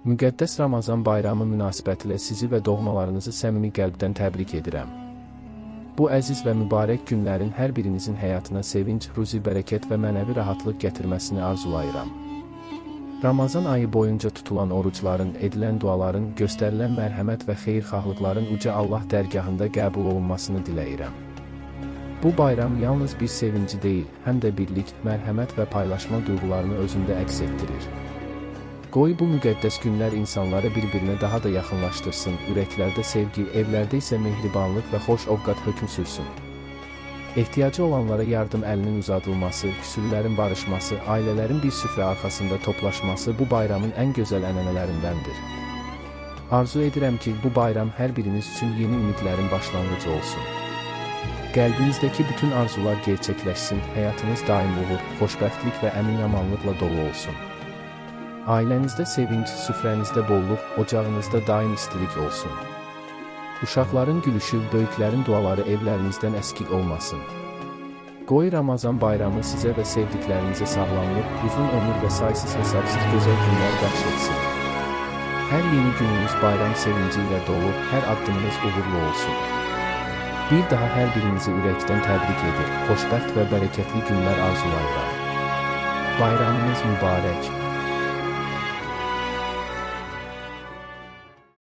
Müqəddəs Ramazan bayramı münasibətilə sizi və doğmalarınızı səmimi qəlbdən təbrik edirəm. Bu əziz və mübarək günlərin hər birinizin həyatına sevinç, ruzi, bərəkət və mənəvi rahatlıq gətirməsini arzulayıram. Ramazan ayı boyunca tutulan orucların, edilən duaların, göstərilən mərhəmət və xeyirxahlıqların uca Allah dərgahında qəbul olunmasını diləyirəm. Bu bayram yalnız bir sevinci deyil, həm də birlik, mərhəmət və paylaşma duyğularını özündə əks etdirir. Qoy bu müqəddəs günlər insanları bir-birinə daha da yaxınlaşdırsın, ürəklərdə sevgi, evlərdə isə mehribanlıq və xoş ovqat hökm sürsün. Ehtiyacı olanlara yardım əlinin uzadılması, küsürlərin barışması, ailələrin bir süfrə arxasında toplaşması bu bayramın ən gözəl ənənələrindəndir. Arzu edirəm ki, bu bayram hər biriniz üçün yeni ümidlərin başlanğıcı olsun. Qəlbinizdəki bütün arzular gerçəkləşsin, həyatınız daim uğur, xoşbəxtlik və əmin-amanlıqla dolu olsun. Ailənizdə sevinç, süfrənizdə bolluq, ocağınızda daim istilik olsun. Uşaqların gülüşü, böyüklərin duaları evlərinizdən əskik olmasın. Qoy Ramazan bayramı sizə və sevdiklərinizə sağlamlıq, uzun ömür və saysız hesabsız gözəl günlər bəxş etsin. Hər yeni gününüz bayram sevinci ilə dolu, hər addımınız uğurlu olsun. Bir daha hər birinizi ürəkdən təbrik edir, xoşbəxt və bərəkətli günlər arzulayıram. Bayramınız mübarək.